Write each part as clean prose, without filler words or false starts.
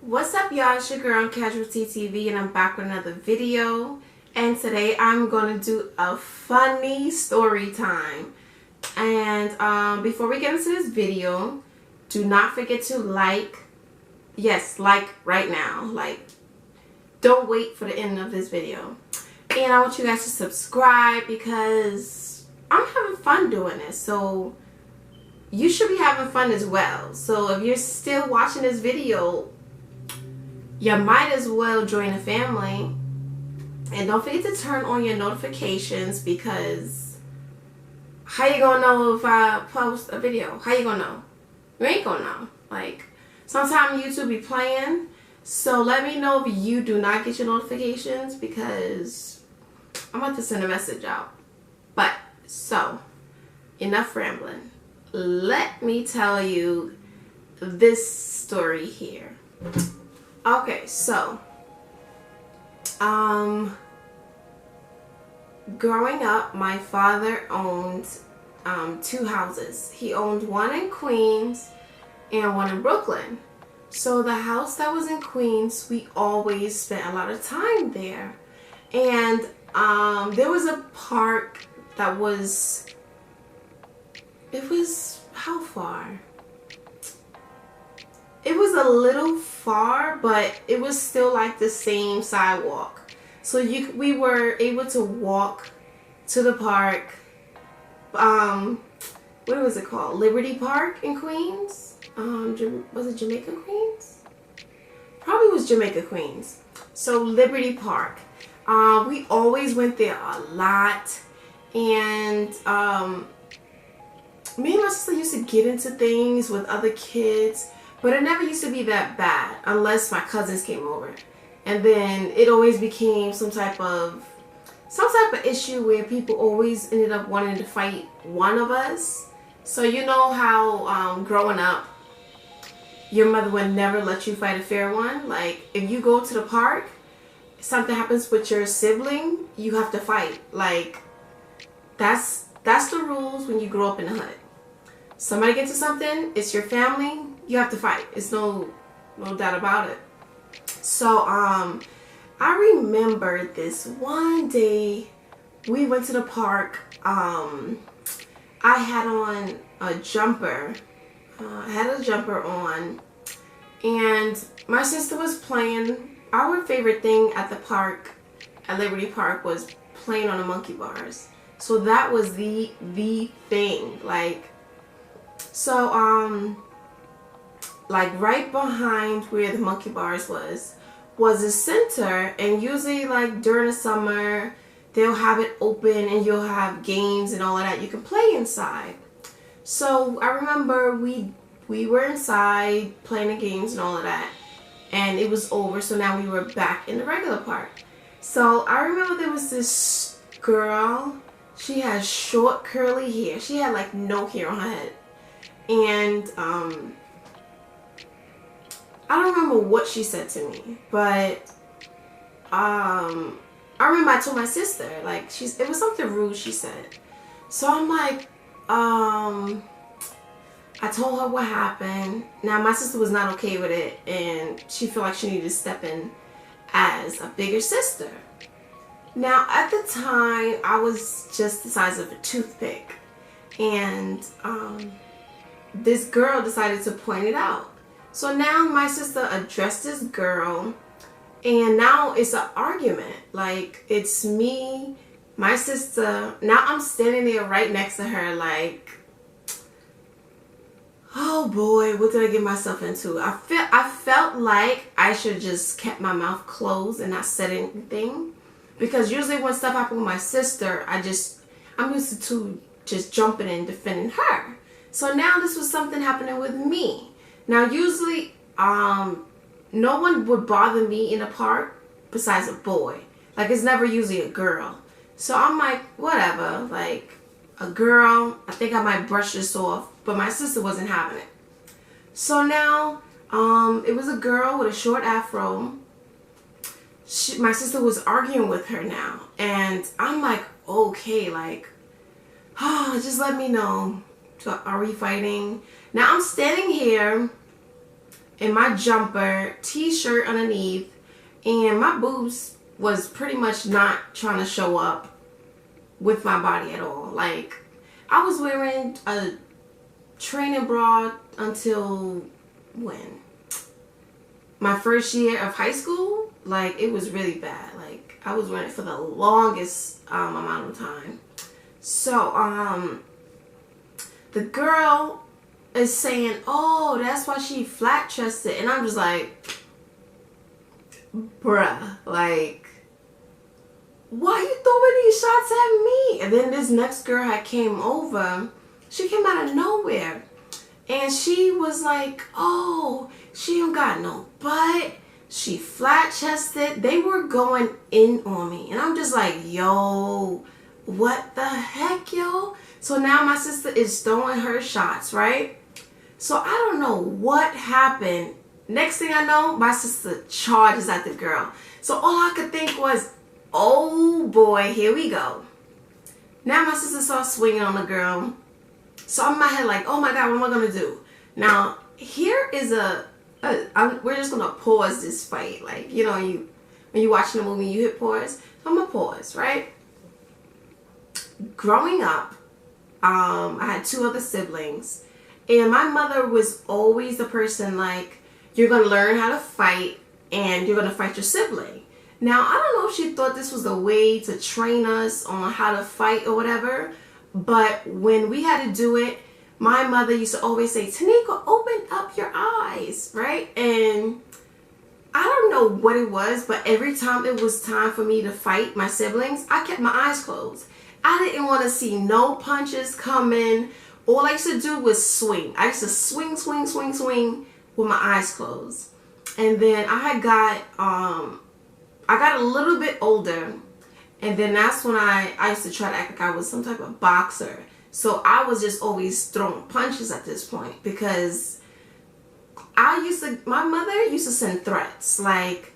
What's up, y'all? It's your girl on Casualty TV, and I'm back with another video. And today I'm going to do a funny story time. And before we get into this video, do not forget to like right now. Don't wait for the end of this video. And I want you guys to subscribe because I'm having fun doing this. So you should be having fun as well. So if you're still watching this video, you might as well join the family. And don't forget to turn on your notifications, because how you gonna know if I post a video? How you gonna know? You ain't gonna know. Sometimes YouTube be playing. So let me know if you do not get your notifications, because I'm about to send a message out. But so enough rambling. Let me tell you this story here. Okay, so growing up, my father owned two houses. He owned one in Queens and one in Brooklyn. So the house that was in Queens, we always spent a lot of time there. And there was a park that was, how far? It was a little far, but it was still like the same sidewalk. So we were able to walk to the park. What was it called? Liberty Park in Queens? Was it Jamaica Queens? Probably was Jamaica Queens. So Liberty Park. We always went there a lot. And me and my sister used to get into things with other kids. But it never used to be that bad unless my cousins came over. And then it always became some type of issue where people always ended up wanting to fight one of us. So you know how growing up, your mother would never let you fight a fair one. Like if you go to the park, something happens with your sibling, you have to fight. Like that's the rules when you grow up in the hood. Somebody gets to something, it's your family, you have to fight. It's no doubt about it. So I remember this one day we went to the park. I had on a jumper. I had a jumper on, and my sister was playing. Our favorite thing at the park, at Liberty Park, was playing on the monkey bars. So that was the thing. So right behind where the monkey bars was a center, and usually during the summer they'll have it open and you'll have games and all of that. You can play inside. So I remember we were inside playing the games and all of that, and it was over. So now we were back in the regular park. So I remember there was this girl. She had short curly hair. She had no hair on her head. And I don't remember what she said to me, but I remember I told my sister, it was something rude she said. So I'm I told her what happened. Now my sister was not okay with it, and she felt like she needed to step in as a bigger sister. Now at the time I was just the size of a toothpick, and this girl decided to point it out. So now my sister addressed this girl, and now it's an argument. It's me, my sister. Now I'm standing there right next to her oh boy, what did I get myself into? I felt like I should have just kept my mouth closed and not said anything. Because usually when stuff happens with my sister, I'm used to just jumping and defending her. So now this was something happening with me. Now usually no one would bother me in a park besides a boy. It's never usually a girl. So I'm whatever, a girl, I think I might brush this off, but my sister wasn't having it. So now it was a girl with a short afro. My sister was arguing with her now, and I'm okay, just let me know. So are we fighting? Now I'm standing here in my jumper, t-shirt underneath, and my boobs was pretty much not trying to show up with my body at all. Like, I was wearing a training bra until when? My first year of high school. Like, it was really bad. Like, I was wearing it for the longest amount of time. So, the girl is saying, oh, that's why she flat chested. And I'm just like, bruh, like, why you throwing these shots at me? And then this next girl had came over. She came out of nowhere. And she was like, oh, she don't got no butt. She flat chested. They were going in on me. And I'm just like, yo, what the heck, yo? So now my sister is throwing her shots, right? So I don't know what happened. Next thing I know, my sister charges at the girl. So all I could think was, oh boy, here we go. Now my sister starts swinging on the girl. So I'm in my head like, oh my God, what am I going to do? Now, here is we're just going to pause this fight. Like, you know, when you're watching a movie, you hit pause. So I'm going to pause, right? Growing up, I had 2 other siblings. And my mother was always the person like, you're going to learn how to fight and you're going to fight your sibling. Now, I don't know if she thought this was the way to train us on how to fight or whatever. But when we had to do it, my mother used to always say, Tanika, open up your eyes, right? And I don't know what it was, but every time it was time for me to fight my siblings, I kept my eyes closed. I didn't want to see no punches coming. All I used to do was swing. I used to swing, swing, swing, swing with my eyes closed. And then I got a little bit older. And then that's when I used to try to act like I was some type of boxer. So I was just always throwing punches at this point because my mother used to send threats like,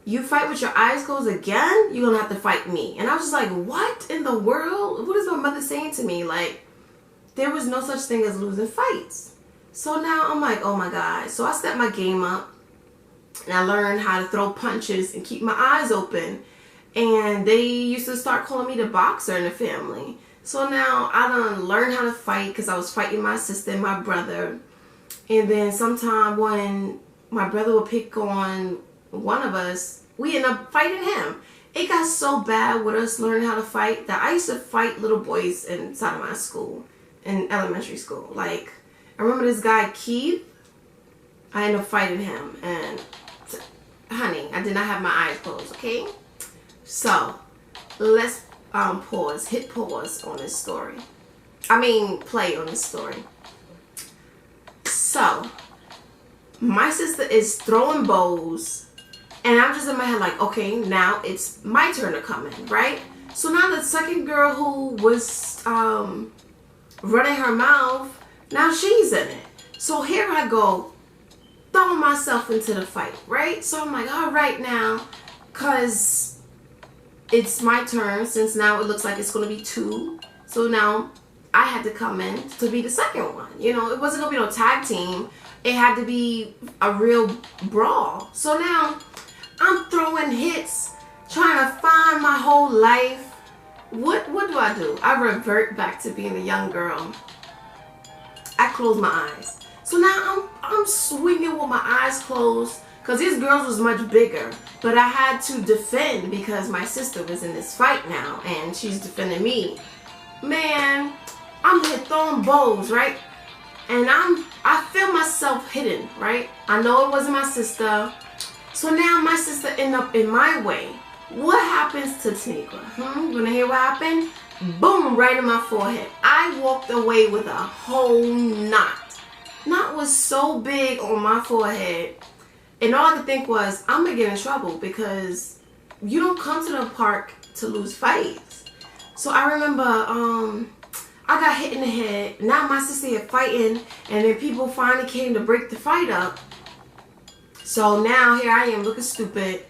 you fight with your eyes closed again, you're gonna have to fight me. And I was just like, what in the world? What is my mother saying to me? Like, there was no such thing as losing fights. So now I'm like, oh my God. So I stepped my game up and I learned how to throw punches and keep my eyes open. And they used to start calling me the boxer in the family. So now I done learned how to fight because I was fighting my sister and my brother. And then sometime when my brother would pick on one of us, we end up fighting him. It got so bad with us learning how to fight that I used to fight little boys inside of my school, in elementary school. Like, I remember this guy, Keith. I ended up fighting him. And, honey, I did not have my eyes closed, okay? So, let's hit pause on this story. Play on this story. So, my sister is throwing bows, and I'm just in my head like, okay, now it's my turn to come in, right? So now the second girl who was running her mouth, now she's in it. So here I go, throwing myself into the fight, right? So I'm like, all right now, because it's my turn, since now it looks like it's going to be 2. So now I had to come in to be the second one. You know, it wasn't going to be no tag team. It had to be a real brawl. So now I'm throwing hits, trying to find my whole life. What do? I revert back to being a young girl. I close my eyes. So now I'm swinging with my eyes closed. Because these girls was much bigger. But I had to defend because my sister was in this fight now. And she's defending me. Man, I'm here throwing bows, right? And I feel myself hitting, right? I know it wasn't my sister. So now my sister ended up in my way. What happens to Tanika? You wanna hear what happened? Boom, right in my forehead. I walked away with a whole knot. Knot was so big on my forehead. And all I could think was, I'm going to get in trouble because you don't come to the park to lose fights. So I remember I got hit in the head. Now my sister here fighting, and then people finally came to break the fight up. So now here I am looking stupid,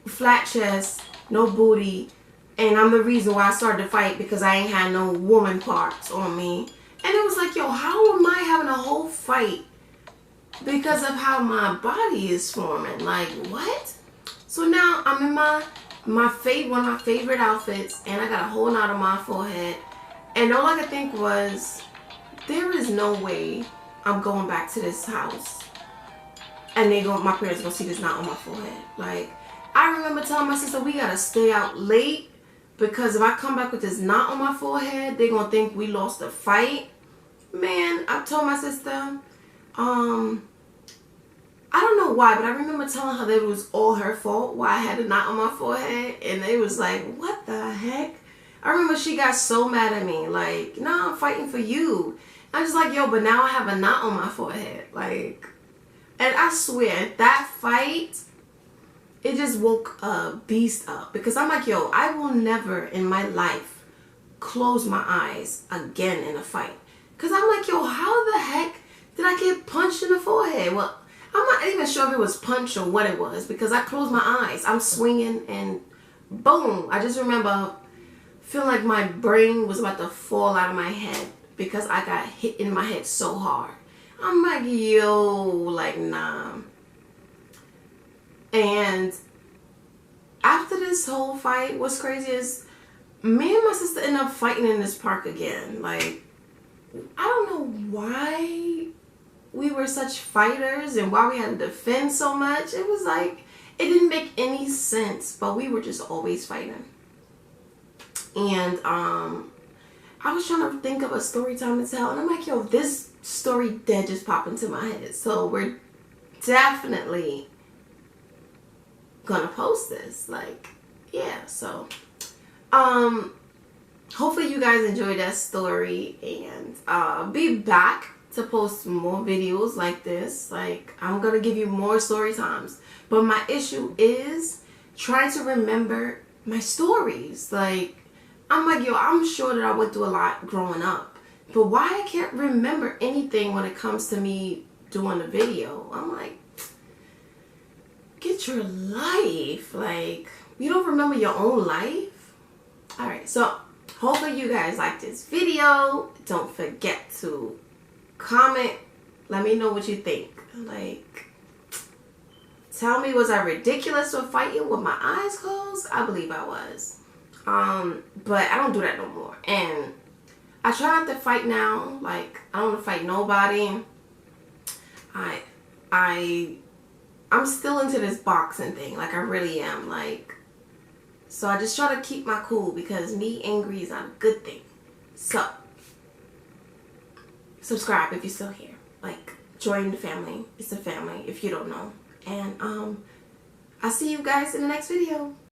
flat chest, no booty, and I'm the reason why I started the fight because I ain't had no woman parts on me. And it was like, yo, how am I having a whole fight because of how my body is forming. Like, what? So now I'm in one of my favorite outfits, and I got a whole knot on my forehead. And all I could think was, there is no way I'm going back to this house and my parents gonna see this knot on my forehead. Like, I remember telling my sister, we gotta stay out late, because if I come back with this knot on my forehead, they gonna think we lost a fight. Man, I told my sister, I don't know why, but I remember telling her that it was all her fault why I had a knot on my forehead. And they was like, what the heck? I remember she got so mad at me. Like, no, I'm fighting for you. I'm just like, yo, but now I have a knot on my forehead. Like, and I swear, that fight, it just woke a beast up. Because I'm like, yo, I will never in my life close my eyes again in a fight. Because I'm like, yo, how the heck did I get punched in the forehead? Well, I'm not even sure if it was punch or what it was, because I closed my eyes. I'm swinging and boom. I just remember feeling like my brain was about to fall out of my head because I got hit in my head so hard. I'm like, yo, like, nah. And after this whole fight, what's crazy is me and my sister ended up fighting in this park again. Like, I don't know why we were such fighters and why we had to defend so much. It was like, it didn't make any sense, but we were just always fighting. And I was trying to think of a story time to tell, and I'm like, yo, this story dead just popped into my head. So we're definitely gonna post this. Like, yeah, so hopefully you guys enjoyed that story, and I'll be back to post more videos like this. Like, I'm gonna give you more story times, but my issue is trying to remember my stories. Like, I'm like, yo, I'm sure that I went through a lot growing up, but why I can't remember anything when it comes to me doing a video? I'm like, get your life. Like, you don't remember your own life? Alright, so hopefully you guys like this video. Don't forget to comment. Let me know what you think. Like, tell me, was I ridiculous for fighting with my eyes closed? I believe I was. But I don't do that no more. And I try not to fight now. Like, I don't want to fight nobody. I'm still into this boxing thing. Like, I really am. Like, so I just try to keep my cool, because me angry is not a good thing. So, subscribe if you're still here. Like, join the family. It's a family if you don't know. And I'll see you guys in the next video.